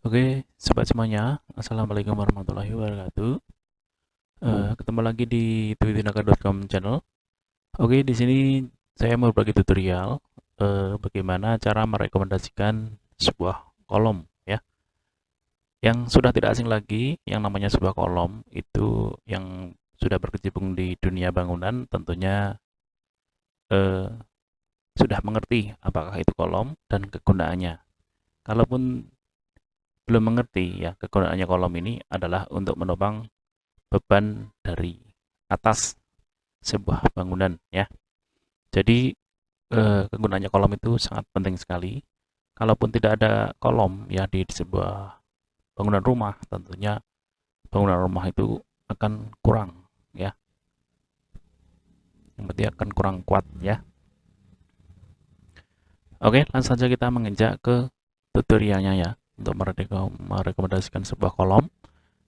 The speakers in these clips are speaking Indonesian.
Oke, sobat semuanya, assalamualaikum warahmatullahi wabarakatuh. Ketemu lagi di twitinaga.com channel. Oke, di sini saya mau berbagi tutorial bagaimana cara merekomendasikan sebuah kolom ya, yang sudah tidak asing lagi, yang namanya sebuah kolom itu yang sudah berkecimpung di dunia bangunan, tentunya eh, sudah mengerti apakah itu kolom dan kegunaannya. Kalaupun belum mengerti ya, kegunaannya kolom ini adalah untuk menopang beban dari atas sebuah bangunan ya. Jadi kegunaannya kolom itu sangat penting sekali. Kalaupun tidak ada kolom ya di sebuah bangunan rumah, tentunya bangunan rumah itu akan kurang ya. Yang berarti akan kurang kuat ya. Oke, langsung saja kita menginjak ke tutorialnya ya. Untuk merekomendasikan sebuah kolom,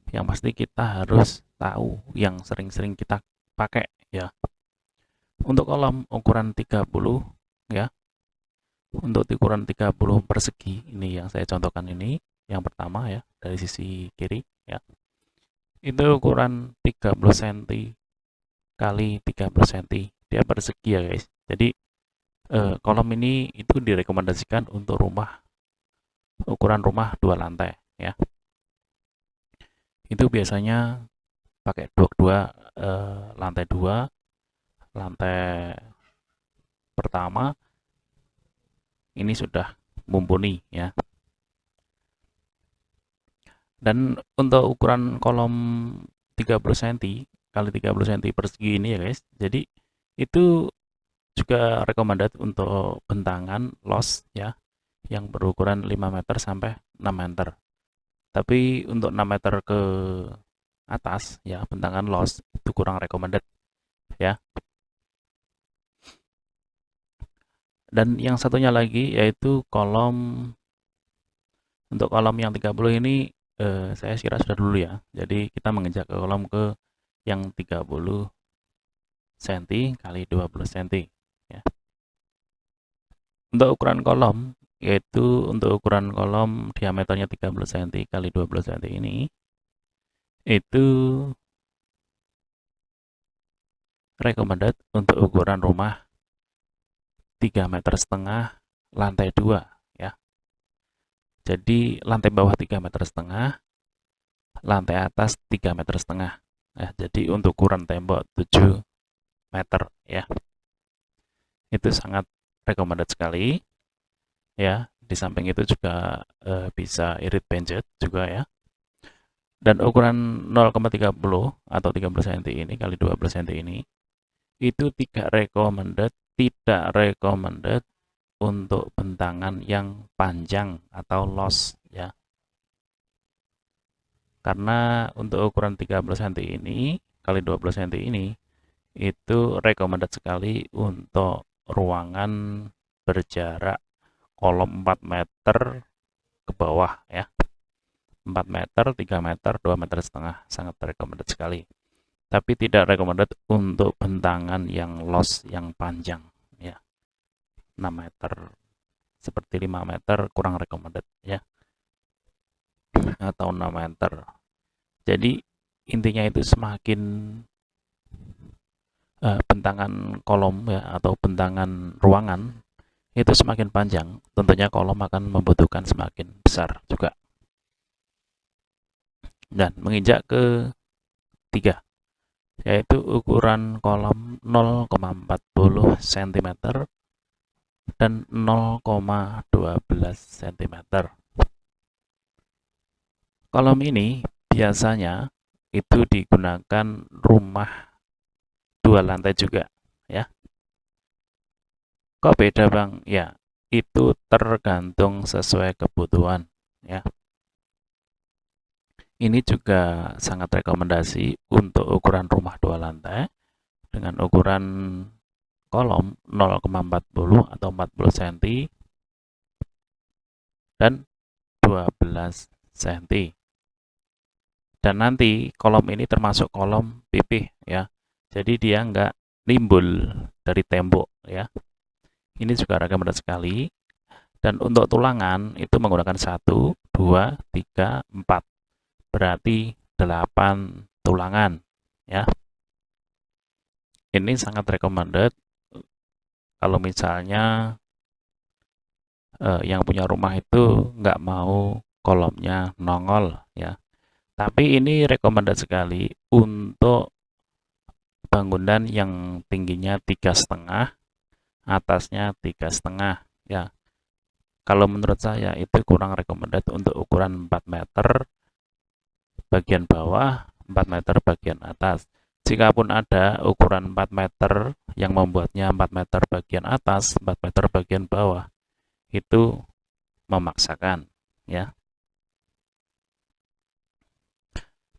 yang pasti kita harus tahu yang sering-sering kita pakai ya. Untuk kolom ukuran 30 ya, untuk ukuran 30 persegi, ini yang saya contohkan ini, yang pertama ya, dari sisi kiri ya. Itu ukuran 30 cm kali 30 cm. Dia persegi ya guys. Jadi kolom ini itu direkomendasikan untuk ukuran rumah 2 lantai ya. Itu biasanya pakai dua lantai 2, lantai pertama ini sudah mumpuni ya. Dan untuk ukuran kolom 30 cm kali 30 cm persegi ini ya guys. Jadi itu juga recommended untuk bentangan los ya, yang berukuran 5 meter sampai 6 meter. Tapi untuk 6 meter ke atas ya, bentangan los itu kurang recommended ya. Dan yang satunya lagi yaitu kolom, untuk kolom yang 30 ini saya kira sudah dulu ya. Jadi kita menginjak ke kolom ke yang 30 cm kali 20 cm ya. Untuk ukuran kolom, yaitu untuk ukuran kolom diameternya 30 cm kali 20 cm ini, itu recommended untuk ukuran rumah 3,5 meter lantai 2 ya. Jadi lantai bawah 3,5 meter, lantai atas 3,5 meter ya. Jadi untuk ukuran tembok 7 meter ya. Itu sangat recommended sekali ya. Di samping itu juga bisa irit pancet juga ya. Dan ukuran 0,30 atau 30 cm ini kali 20 cm ini itu tidak recommended untuk bentangan yang panjang atau los ya. Karena untuk ukuran 30 cm ini kali 20 cm ini itu recommended sekali untuk ruangan berjarak kolom 4 meter ke bawah ya. 4 meter, 3 meter, 2,5 meter, sangat recommended sekali. Tapi tidak recommended untuk bentangan yang los yang panjang ya. 6 meter seperti 5 meter kurang recommended ya, atau 6 meter. Jadi intinya itu semakin bentangan kolom ya atau bentangan ruangan itu semakin panjang, tentunya kolom akan membutuhkan semakin besar juga. Dan menginjak ke 3, yaitu ukuran kolom 0,40 cm dan 0,12 cm. Kolom ini biasanya itu digunakan rumah 2 lantai juga ya. Kok beda bang? Ya, itu tergantung sesuai kebutuhan ya. Ini juga sangat rekomendasi untuk ukuran rumah 2 lantai dengan ukuran kolom 0,40 atau 40 cm dan 12 cm. Dan nanti kolom ini termasuk kolom pipih ya. Jadi dia nggak nimbul dari tembok ya. Ini juga rekomendasi sekali. Dan untuk tulangan itu menggunakan 1 2, 3, 4. Berarti 8 tulangan ya. Ini sangat recommended kalau misalnya yang punya rumah itu nggak mau kolomnya nongol ya. Tapi ini recommended sekali untuk bangunan yang tingginya 3,5, atasnya 3,5 ya. Kalau menurut saya itu kurang recommended untuk ukuran 4 meter bagian bawah, 4 meter bagian atas. Jikapun ada ukuran 4 meter yang membuatnya 4 meter bagian atas, 4 meter bagian bawah, itu memaksakan ya.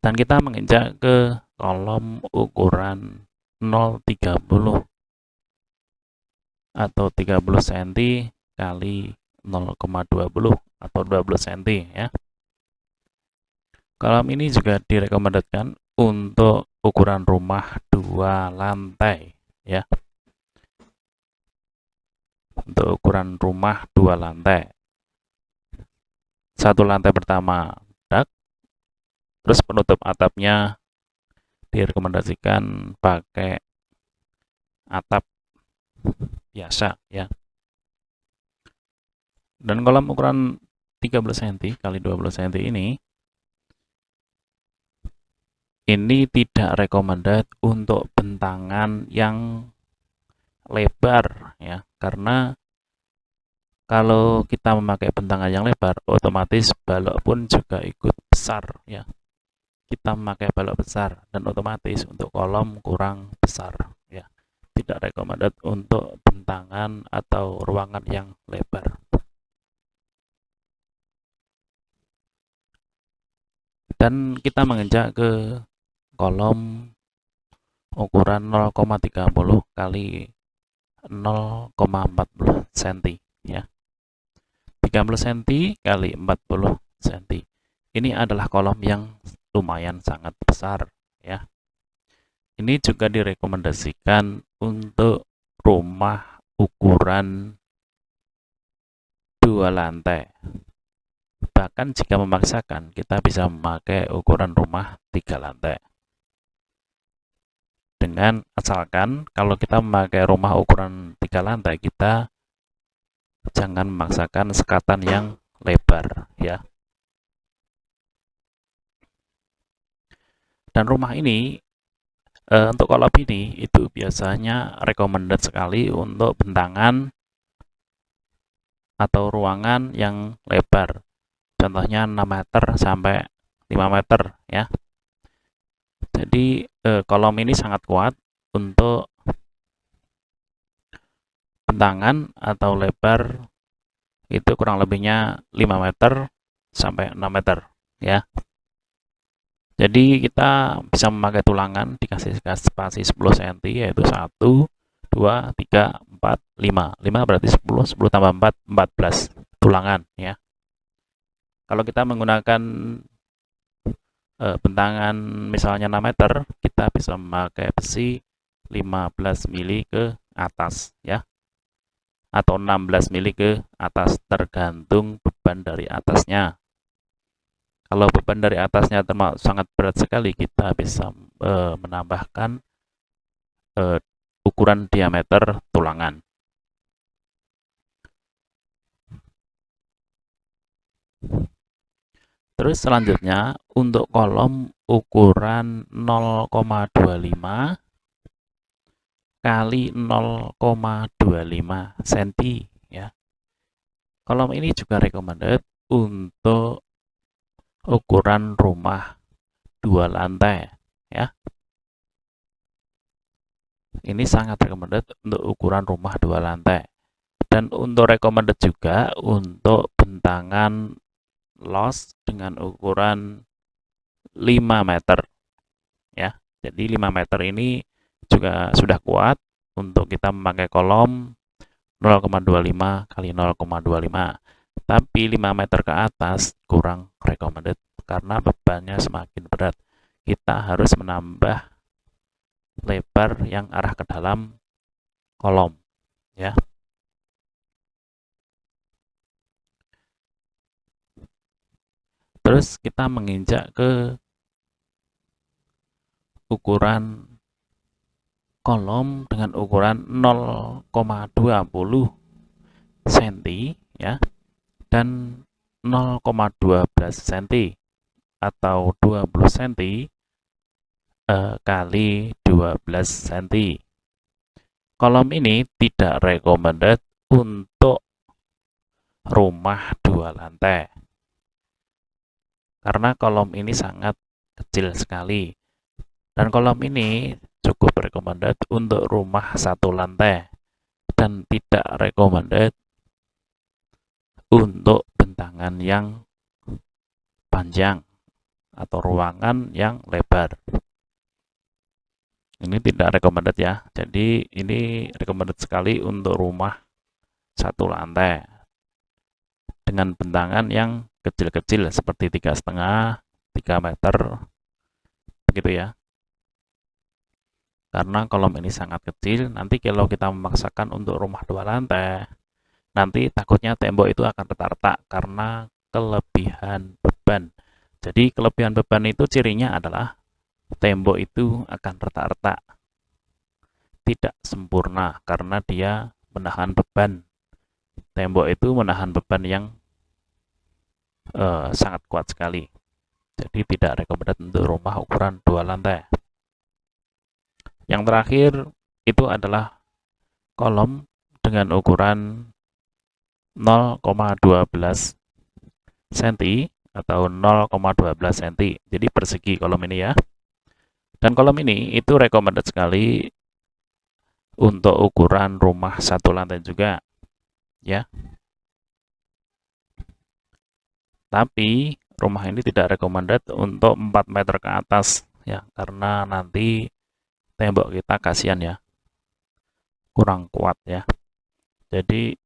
Dan kita menginjak ke kolom ukuran 0,30 atau 30 cm kali 0,20 atau 12 cm ya. Kolom ini juga direkomendasikan untuk ukuran rumah 2 lantai ya. Untuk ukuran rumah 2 lantai. Satu lantai pertama dak, terus penutup atapnya direkomendasikan pakai atap biasa ya. Dan kolom ukuran 30 cm kali 20 cm ini tidak recommended untuk bentangan yang lebar ya, karena kalau kita memakai bentangan yang lebar otomatis balok pun juga ikut besar ya. Kita memakai balok besar dan otomatis untuk kolom kurang besar ya. Tidak recommended untuk bentangan atau ruangan yang lebar. Dan kita menginjak ke kolom ukuran 0,30 kali 0,40 cm ya. 30 cm kali 40 cm. Ini adalah kolom yang lumayan sangat besar ya. Ini juga direkomendasikan untuk rumah ukuran 2 lantai. Bahkan jika memaksakan, kita bisa memakai ukuran rumah 3 lantai. Dengan asalkan kalau kita memakai rumah ukuran 3 lantai, kita jangan memaksakan sekatan yang lebar ya. Dan rumah ini untuk kolom ini itu biasanya recommended sekali untuk bentangan atau ruangan yang lebar. Contohnya 6 meter sampai 5 meter ya. Jadi kolom ini sangat kuat untuk bentangan atau lebar itu kurang lebihnya 5 meter sampai 6 meter ya. Jadi kita bisa memakai tulangan dikasih spasi 10 cm yaitu 1, 2, 3, 4, 5. 5 berarti 10, 10 tambah 4, 14 tulangan ya. Kalau kita menggunakan bentangan misalnya 6 meter, kita bisa memakai besi 15 mili ke atas ya. Atau 16 mili ke atas tergantung beban dari atasnya. Kalau beban dari atasnya termasuk sangat berat sekali, kita bisa menambahkan ukuran diameter tulangan. Terus selanjutnya untuk kolom ukuran 0,25 kali 0,25 cm ya. Kolom ini juga recommended untuk ukuran rumah 2 lantai ya. Ini sangat recommended untuk ukuran rumah 2 lantai. Dan untuk recommended juga untuk bentangan los dengan ukuran 5 meter ya. Jadi 5 meter ini juga sudah kuat untuk kita memakai kolom 0,25 kali 0,25. Tapi 5 meter ke atas kurang recommended karena bebannya semakin berat. Kita harus menambah lebar yang arah ke dalam kolom ya. Terus kita menginjak ke ukuran kolom dengan ukuran 0,20 cm ya, dan 0,12 cm atau 20 cm kali 12 cm. Kolom ini tidak recommended untuk rumah 2 lantai karena kolom ini sangat kecil sekali, dan kolom ini cukup recommended untuk rumah 1 lantai dan tidak recommended untuk bentangan yang panjang atau ruangan yang lebar. Ini tidak recommended ya. Jadi ini recommended sekali untuk rumah 1 lantai dengan bentangan yang kecil-kecil seperti 3,5, 3 meter, begitu ya. Karena kolom ini sangat kecil, nanti kalau kita memaksakan untuk rumah 2 lantai, nanti takutnya tembok itu akan retak-retak karena kelebihan beban. Jadi kelebihan beban itu cirinya adalah tembok itu akan retak-retak, tidak sempurna karena dia menahan beban. Tembok itu menahan beban yang sangat kuat sekali. Jadi tidak recommended untuk rumah ukuran 2 lantai. Yang terakhir itu adalah kolom dengan ukuran 0,12 cm atau 0,12 cm. Jadi persegi kolom ini ya. Dan kolom ini itu recommended sekali untuk ukuran rumah 1 lantai juga ya. Tapi rumah ini tidak recommended untuk 4 meter ke atas ya, karena nanti tembok kita kasihan ya, kurang kuat ya. Jadi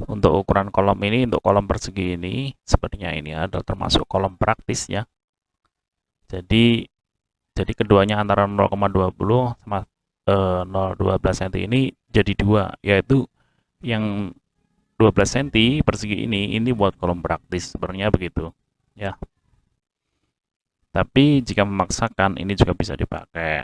untuk ukuran kolom ini, untuk kolom persegi ini sepertinya ini adalah termasuk kolom praktis ya. Jadi keduanya antara 0,20 sama 0,12 cm ini jadi 2, yaitu yang 12 cm persegi ini buat kolom praktis, sebenarnya begitu ya. Tapi jika memaksakan ini juga bisa dipakai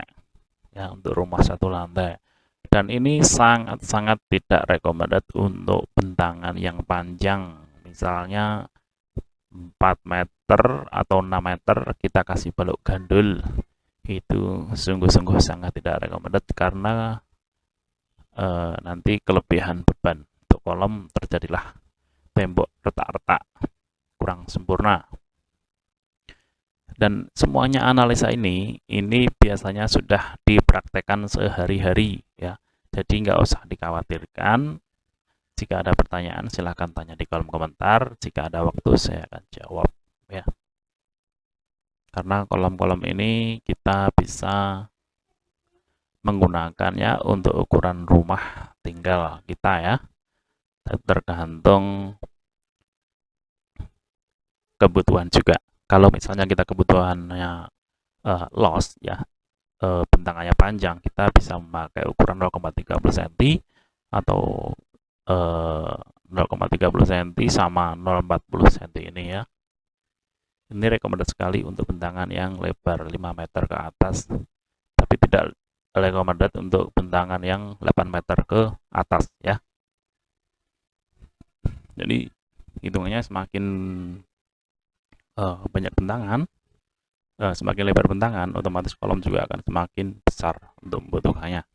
ya untuk rumah 1 lantai. Dan ini sangat-sangat tidak recommended untuk bentangan yang panjang, misalnya 4 meter atau 6 meter kita kasih balok gandul, itu sungguh-sungguh sangat tidak recommended karena nanti kelebihan beban untuk kolom, terjadilah tembok retak-retak, kurang sempurna. Dan semuanya analisa ini biasanya sudah dipraktekkan sehari-hari ya. Jadi nggak usah dikhawatirkan. Jika ada pertanyaan silahkan tanya di kolom komentar. Jika ada waktu saya akan jawab ya. Karena kolom-kolom ini kita bisa menggunakannya untuk ukuran rumah tinggal kita ya. Tergantung kebutuhan juga. Kalau misalnya kita kebutuhannya los ya, bentangannya panjang, kita bisa memakai ukuran 0,30 cm atau 0,30 cm sama 0,40 cm ini ya. Ini recommended sekali untuk bentangan yang lebar 5 meter ke atas, tapi tidak recommended untuk bentangan yang 8 meter ke atas ya. Jadi hitungannya semakin banyak bentangan, semakin lebar bentangan, otomatis kolom juga akan semakin besar untuk membutuhkannya.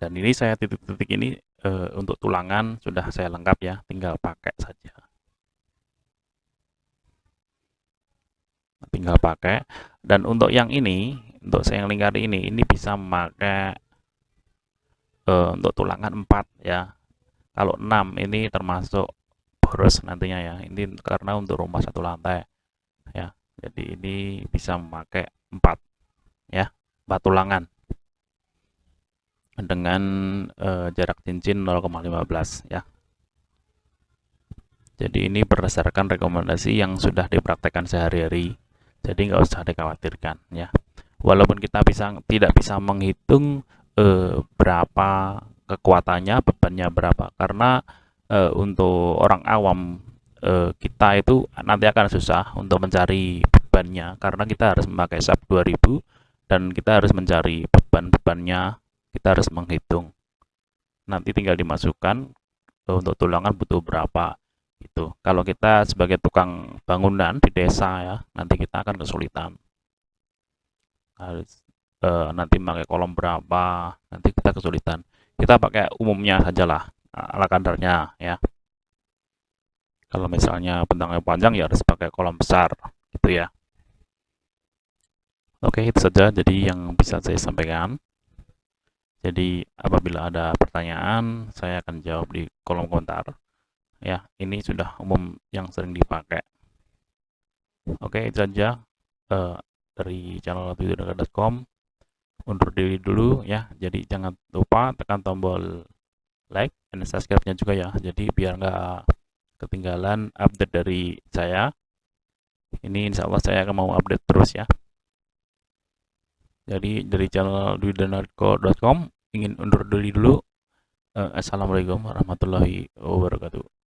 Dan ini saya titik-titik ini untuk tulangan sudah saya lengkap ya, tinggal pakai saja. Tinggal pakai. Dan untuk yang ini, untuk saya yang lingkari ini bisa memakai untuk tulangan 4 ya. Kalau 6 ini termasuk boros nantinya ya. Ini karena untuk rumah 1 lantai ya. Jadi ini bisa memakai 4 ya, 4 tulangan dengan jarak cincin 0,15 ya. Jadi ini berdasarkan rekomendasi yang sudah dipraktekkan sehari-hari. Jadi nggak usah dikhawatirkan ya. Walaupun kita tidak bisa menghitung berapa kekuatannya, bebannya berapa, karena untuk orang awam kita itu nanti akan susah untuk mencari bebannya karena kita harus memakai SAP 2000 dan kita harus mencari beban-bebannya, kita harus menghitung. Nanti tinggal dimasukkan untuk tulangan butuh berapa itu. Kalau kita sebagai tukang bangunan di desa ya, nanti kita akan kesulitan. Harus nanti pakai kolom berapa, nanti kita kesulitan. Kita pakai umumnya sajalah, ala kadarnya ya. Kalau misalnya bentangnya panjang ya harus pakai kolom besar, gitu ya. Oke, itu saja jadi yang bisa saya sampaikan. Jadi apabila ada pertanyaan, saya akan jawab di kolom komentar. Ya, ini sudah umum yang sering dipakai. Oke, itu saja dari channel twitter.com. Undur diri dulu ya. Jadi jangan lupa tekan tombol like dan subscribe-nya juga ya. Jadi biar nggak ketinggalan update dari saya. Ini insya Allah saya akan mau update terus ya. Jadi dari channel dwidanarko.com ingin undur diri dulu. Assalamualaikum warahmatullahi wabarakatuh.